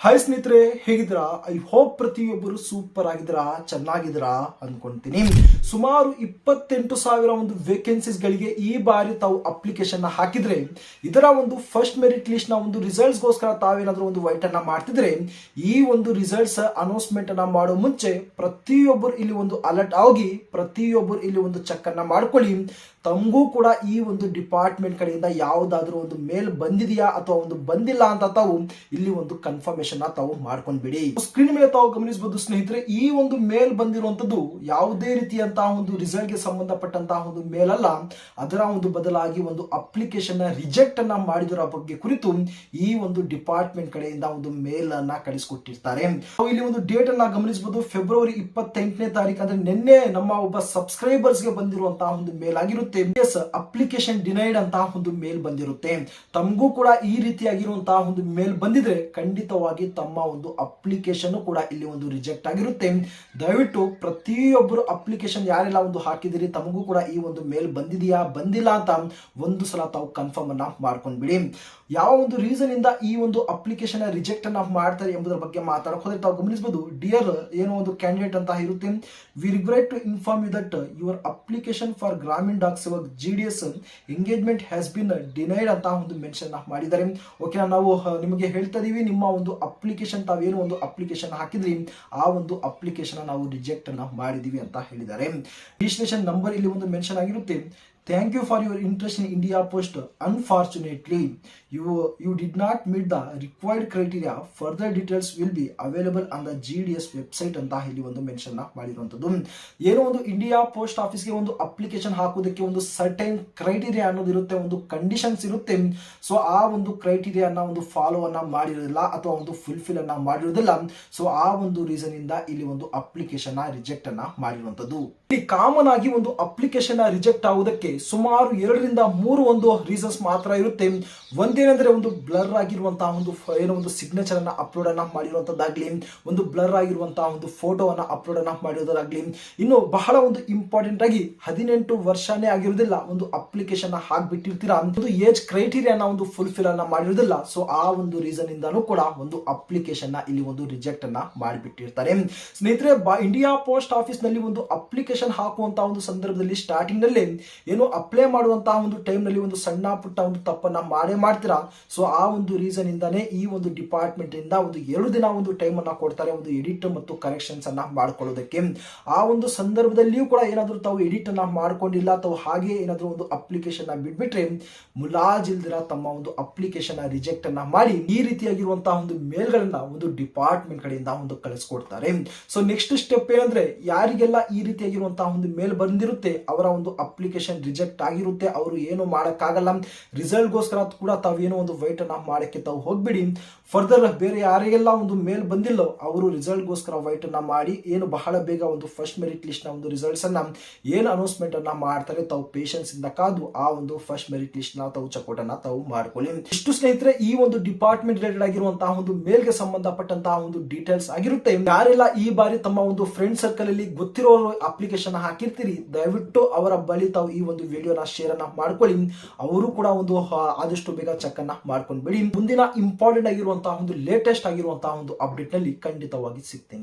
Hi ಸ್ನೇಹಿತರೆ, ಹೇಗಿದ್ದೀರಾ? I hope ಪ್ರತಿಯೊಬ್ಬರು ಸೂಪರ್ ಆಗಿದ್ದೀರಾ, ಚೆನ್ನಾಗಿದ್ದೀರಾ ಅನ್ಕೊಂತೀನಿ. ಸುಮಾರು 28,000 ಒಂದು ವೇಕೆನ್ಸೀಸ್ ಗಳಿಗೆ ಈ ಬಾರಿ ತಾವು ಅಪ್ಲಿಕೇಶನ್ ಹಾಕಿದ್ರೆ ಇದರ ಒಂದು ಫಸ್ಟ್ ಮೆರಿಟ್ ಲಿಸ್ಟ್ ನ ಒಂದು ರಿಸಲ್ಟ್ಸ್ ಗೋಸ್ಕರ ತಾವೇನಾದ್ರೂ ಒಂದು ವೈಟ್ ಅನ್ನ ಮಾಡ್ತಿದ್ರೆ ಈ ಒಂದು ರಿಸಲ್ಟ್ಸ್ ಅನೌನ್ಸ್ಮೆಂಟ್ ಅನ್ನ ಮಾಡೋ ಮುಂಚೆ ಪ್ರತಿಯೊಬ್ಬರು ಇಲ್ಲಿ ಒಂದು ಅಲರ್ಟ್ ಆಗಿ ಪ್ರತಿಯೊಬ್ಬರು ಇಲ್ಲಿ ಒಂದು ಚೆಕ್ ಅನ್ನ ಮಾಡ್ಕೊಳ್ಳಿ. ತಮಗೂ ಕೂಡ ಈ ಒಂದು ಡಿಪಾರ್ಟ್ಮೆಂಟ್ ಕಡೆಯಿಂದ ಯಾವುದಾದ್ರೂ ಒಂದು ಮೇಲ್ ಬಂದಿದೆಯಾ ಅಥವಾ ಒಂದು ಬಂದಿಲ್ಲ ಅಂತ ತಾವು ಇಲ್ಲಿ ಒಂದು ಕನ್ಫರ್ಮೇಶನ್ ತಾವು ಮಾಡ್ಕೊಂಡ್ಬಿಡಿ. ಸ್ಕ್ರೀನ್ ಮೇಲೆ ತಾವು ಗಮನಿಸಬಹುದು ಸ್ನೇಹಿತರೆ, ಈ ಒಂದು ಮೇಲ್ ಬಂದಿರುವಂತದ್ದು ಯಾವುದೇ ರೀತಿಯಂತಹ ಒಂದು ರಿಸಲ್ಟ್ ಗೆ ಸಂಬಂಧಪಟ್ಟಂತಹ ಒಂದು ಮೇಲ್ ಅಲ್ಲ. ಅದರ ಒಂದು ಬದಲಾಗಿ ಒಂದು ಅಪ್ಲಿಕೇಶನ್ ರಿಜೆಕ್ಟ್ ಅನ್ನ ಮಾಡಿದರ ಬಗ್ಗೆ ಕುರಿತು ಈ ಒಂದು ಡಿಪಾರ್ಟ್ಮೆಂಟ್ ಕಡೆಯಿಂದ ಒಂದು ಮೇಲ್ ಅನ್ನ ಕಳಿಸಿಕೊಟ್ಟಿರ್ತಾರೆ. ಇಲ್ಲಿ ಒಂದು ಡೇಟ್ ಅನ್ನ ಗಮನಿಸಬಹುದು, ಫೆಬ್ರವರಿ 28ನೇ ತಾರೀಕು, ಅಂದ್ರೆ ನಿನ್ನೆ ನಮ್ಮ ಒಬ್ಬ ಸಬ್ಸ್ಕ್ರೈಬರ್ಸ್ ಗೆ ಬಂದಿರುವಂತಹ ಒಂದು ಮೇಲ್ ಆಗಿರುತ್ತೆ. ಅಪ್ಲಿಕೇಶನ್ ಡಿನೈಡ್ ಅಂತ ಒಂದು ಮೇಲ್ ಬಂದಿರುತ್ತೆ. ತಮಗೂ ಕೂಡ ಈ ರೀತಿಯಾಗಿರುವಂತಹ ಒಂದು ಮೇಲ್ ಬಂದಿದ್ರೆ ಖಂಡಿತವಾಗಿ ತಮ್ಮ ಒಂದು ಅಪ್ಲಿಕೇಶನ್ ಕೂಡ ಇಲ್ಲಿ ಒಂದು ರಿಜೆಕ್ಟ್ ಆಗಿರುತ್ತೆ. ದಯವಿಟ್ಟು ಪ್ರತಿಯೊಬ್ಬರು ಅಪ್ಲಿಕೇಶನ್ ಯಾರೆಲ್ಲ ಒಂದು ಹಾಕಿದಿರಿ ತಮಗೂ ಕೂಡ ಈ ಒಂದು ಮೇಲ್ ಬಂದಿದೆಯಾ ಬಂದಿಲ್ಲ ಅಂತ ಒಂದು ಸಲ ತಾವು ಕನ್ಫರ್ಮ್ ಅನ್ನ ಮಾಡ್ಕೊಂಡ್ಬಿಡಿ. ಯಾವ ಒಂದು ರೀಸನ್ ಇಂದ ಈ ಒಂದು ಅಪ್ಲಿಕೇಶನ್ ರಿಜೆಕ್ಟ್ ಅನ್ನ ಮಾಡ್ತಾರೆ ಎಂಬುದರ ಬಗ್ಗೆ ಮಾತಾಡಕ್ ಹೋದ್ರೆ ತಾವು ಗಮನಿಸಬಹುದು. ಡಿಯರ್ ಏನೋ ಒಂದು ಕ್ಯಾಂಡಿಡೇಟ್ ಅಂತ ಇರುತ್ತೆ, we regret to inform you that your application for Gramin Dak Sevak GDS engagement has been denied ಅಂತ ಒಂದು ಮೆನ್ಷನ್ ಮಾಡಿದ್ದಾರೆ. ಓಕೆ, ನಾವು ನಿಮಗೆ ಹೇಳ್ತಾ ಇದೀವಿ, ನಿಮ್ಮ ಒಂದು ಅಪ್ಲಿಕೇಶನ್ ತಾವೇನು ಒಂದು ಅಪ್ಲಿಕೇಶನ್ ಹಾಕಿದ್ರಿ ಆ ಒಂದು ಅಪ್ಲಿಕೇಶನ್ ನಾವು ರಿಜೆಕ್ಟ್ ಅನ್ನ ಮಾಡಿದೀವಿ ಅಂತ ಹೇಳಿದ್ದಾರೆ. ರಿಜಿಸ್ಟ್ರೇಷನ್ ನಂಬರ್ ಇಲ್ಲಿ ಒಂದು ಮೆನ್ಷನ್ ಆಗಿರುತ್ತೆ. Thank you for your interest in India Post. Unfortunately, you did not meet the required criteria. Further details will be available on the GDS website ಅಂತ ಇಲ್ಲಿ ಒಂದು ಮೆನ್ಷನ್ ಮಾಡಿರುವಂತದ್ದು. ಏನೋ ಒಂದು ಇಂಡಿಯಾ ಪೋಸ್ಟ್ ಆಫೀಸ್ಗೆ ಒಂದು ಅಪ್ಲಿಕೇಶನ್ ಹಾಕೋದಕ್ಕೆ ಒಂದು ಸರ್ಟೈನ್ ಕ್ರೈಟೀರಿಯಾ ಅನ್ನೋದು ಇರುತ್ತೆ, ಒಂದು ಕಂಡೀಷನ್ಸ್ ಇರುತ್ತೆ. ಸೊ ಆ ಒಂದು ಕ್ರೈಟೀರಿಯಾನ ಒಂದು ಫಾಲೋ ಅನ್ನ ಮಾಡಿರೋದಿಲ್ಲ ಅಥವಾ ಒಂದು ಫುಲ್ಫಿಲ್ ಅನ್ನ ಮಾಡಿರೋದಿಲ್ಲ. ಸೊ ಆ ಒಂದು ರೀಸನ್ ಇಂದ ಇಲ್ಲಿ ಒಂದು ಅಪ್ಲಿಕೇಶನ್ ರಿಜೆಕ್ಟ್ ಅನ್ನ ಮಾಡಿರುವಂತದ್ದು. ಇಲ್ಲಿ ಕಾಮನ್ ಆಗಿ ಒಂದು ಅಪ್ಲಿಕೇಶನ್ ರಿಜೆಕ್ಟ್ ಆಗುವುದಕ್ಕೆ ಸುಮಾರು 2 ರಿಂದ 3 ಒಂದು ರೀಸನ್ಸ್ ಮಾತ್ರ ಇರುತ್ತೆ. ಒಂದೇನೆಂದ್ರೆ ಒಂದು ಬ್ಲರ್ ಆಗಿರುವಂತಹ ಒಂದು ಏನೋ ಒಂದು ಸಿಗ್ನೇಚರ್ ಅನ್ನ ಅಪ್ಲೋಡ್ ಅನ್ನ ಮಾಡಿರುವಂತದ್ದಾಗ್ಲಿ, ಒಂದು ಬ್ಲರ್ ಆಗಿರುವಂತಹ ಒಂದು ಫೋಟೋವನ್ನ ಅಪ್ಲೋಡ್ ಅನ್ನ ಮಾಡಿರೋದಾಗ್ಲಿ, ಇನ್ನು ಬಹಳ ಒಂದು ಇಂಪಾರ್ಟೆಂಟ್ ಆಗಿ 18 ವರ್ಷನೇ ಆಗಿರುವುದಿಲ್ಲ ಒಂದು ಅಪ್ಲಿಕೇಶನ್ ಹಾಕ್ಬಿಟ್ಟಿರ್ತೀರಾ, ಒಂದು ಏಜ್ ಕ್ರೈಟೀರಿಯಾನ ಒಂದು ಫುಲ್ಫಿಲ್ ಅನ್ನ ಮಾಡಿರೋದಿಲ್ಲ. ಸೊ ಆ ಒಂದು ರೀಸನ್ ಇಂದಾನು ಕೂಡ ಒಂದು ಅಪ್ಲಿಕೇಶನ್ ಇಲ್ಲಿ ಒಂದು ರಿಜೆಕ್ಟ್ ಅನ್ನ ಮಾಡಿಬಿಟ್ಟಿರ್ತಾರೆ. ಸ್ನೇಹಿತರೆ, ಇಂಡಿಯಾ ಪೋಸ್ಟ್ ಆಫೀಸ್ ನಲ್ಲಿ ಒಂದು ಅಪ್ಲಿಕೇಶನ್ ಹಾಕುವಂತಹ ಒಂದು ಸಂದರ್ಭದಲ್ಲಿ ಸ್ಟಾರ್ಟಿಂಗ್ ನಲ್ಲಿ ಏನು ಅಪ್ಲೈ ಮಾಡುವಂತಹ ಒಂದು ಟೈಮ್ ನಲ್ಲಿ ಒಂದು ಸಣ್ಣ ಪುಟ್ಟ ಒಂದು ತಪ್ಪನ್ನ ಮಾಡ್ತೀರಾ. ಸೊ ಆ ಒಂದು ರೀಸನ್ ಇಂದಾನೆ ಈ ಒಂದು ಡಿಪಾರ್ಟ್ಮೆಂಟ್ ಇಂದ ಒಂದು 2 ದಿನ ಒಂದು ಟೈಮ್ ಅನ್ನ ಕೊಡ್ತಾರೆ ಒಂದು ಎಡಿಟ್ ಮತ್ತು ಕರೆಕ್ಷನ್ಸ್ ಅನ್ನ ಮಾಡ್ಕೊಳ್ಳೋದಕ್ಕೆ. ಆ ಒಂದು ಸಂದರ್ಭದಲ್ಲಿಯೂ ಕೂಡ ಏನಾದ್ರೂ ತಾವು ಎಡಿಟ್ ಅನ್ನ ಮಾಡ್ಕೊಂಡಿಲ್ಲ ಅಥವಾ ಹಾಗೆ ಏನಾದ್ರೂ ಒಂದು ಅಪ್ಲಿಕೇಶನ್ ಬಿಟ್ಬಿಟ್ರೆ ಮುಲಾಜಿಲ್ದಿರ ತಮ್ಮ ಒಂದು ಅಪ್ಲಿಕೇಶನ್ ರಿಜೆಕ್ಟ್ ಅನ್ನ ಮಾಡಿ ಈ ರೀತಿಯಾಗಿರುವಂತಹ ಒಂದು ಮೇಲ್ ಗಳನ್ನ ಒಂದು ಡಿಪಾರ್ಟ್ಮೆಂಟ್ ಕಡೆಯಿಂದ ಒಂದು ಕಳಿಸ್ಕೊಡ್ತಾರೆ. ಸೊ ನೆಕ್ಸ್ಟ್ ಸ್ಟೆಪ್ ಏನಂದ್ರೆ, ಯಾರಿಗೆಲ್ಲ ಈ ರೀತಿಯಾಗಿರುವಂತಹ ಒಂದು ಮೇಲ್ ಬಂದಿರುತ್ತೆ ಅವರ ಒಂದು ಅಪ್ಲಿಕೇಶನ್ ರಿಜೆಕ್ಟ್ ಆಗಿರುತ್ತೆ, ಅವರು ಏನು ಮಾಡಕ್ಕಾಗಲ್ಲ. ರಿಸಲ್ಟ್ ಗೋಸ್ಕರ ಕೂಡ ತಾವೇನೋ ಒಂದು ವೈಟ್ ಅನ್ನ ಮಾಡಕ್ಕೆ ತಾವು ಹೋಗ್ಬಿಡಿ. ಫರ್ದರ್ ಬೇರೆ ಯಾರಿಗೆಲ್ಲ ಒಂದು ಮೇಲ್ ಬಂದಿಲ್ಲೋ ಅವರು ರಿಸಲ್ಟ್ ಗೋಸ್ಕರ ವೈಟ್ ಅನ್ನ ಮಾಡಿ ಏನು ಬಹಳ ಬೇಗ ಒಂದು ಫಸ್ಟ್ ಮೆರಿಟ್ ಲಿಸ್ಟ್ ನ ಒಂದು ರಿಸಲ್ಟ್ಸ್ ಅನ್ನ ಏನು ಅನೌನ್ಸ್ಮೆಂಟ್ ಅನ್ನ ಮಾಡ್ತಾರೆ ತಾವು ಪೇಷನ್ಸ್ ಇಂದ ಕಾದು ಆ ಒಂದು ಫಸ್ಟ್ ಮೆರಿಟ್ ಲಿಸ್ಟ್ ನ ತಾವು ಚಕೋಟ್ ಅನ್ನ ತಾವು ಮಾಡ್ಕೊಳ್ಳಿ. ಇಷ್ಟು ಸ್ನೇಹಿತರೆ ಈ ಒಂದು ಡಿಪಾರ್ಟ್ಮೆಂಟ್ ರಿಲೇಟೆಡ್ ಆಗಿರುವಂತಹ ಒಂದು ಮೇಲ್ ಗೆ ಸಂಬಂಧಪಟ್ಟಂತಹ ಒಂದು ಡೀಟೇಲ್ಸ್ ಆಗಿರುತ್ತೆ. ಯಾರೆಲ್ಲ ಈ ಬಾರಿ ತಮ್ಮ ಒಂದು ಫ್ರೆಂಡ್ ಸರ್ಕಲ್ ಅಲ್ಲಿ ಗೊತ್ತಿರೋರು ಅಪ್ಲಿಕೇಶನ್ ಹಾಕಿರ್ತೀರಿ, ದಯವಿಟ್ಟು ಅವರ ಬಳಿ ತಾವು ಈ ಒಂದು ವಿಡಿಯೋನ ಶೇರ್ ಅನ್ನ ಮಾಡ್ಕೊಳ್ಳಿ. ಅವರು ಕೂಡ ಒಂದು ಆದಷ್ಟು ಬೇಗ ಚೆಕ್ ಅನ್ನ ಮಾಡ್ಕೊಂಡ್ಬಿಡಿ. ಮುಂದಿನ ಇಂಪಾರ್ಟೆಂಟ್ ಆಗಿರುವಂತಹ ಒಂದು ಲೇಟೆಸ್ಟ್ ಆಗಿರುವಂತಹ ಒಂದು ಅಪ್ಡೇಟ್ ನಲ್ಲಿ ಖಂಡಿತವಾಗಿ ಸಿಗ್ತೀನಿ.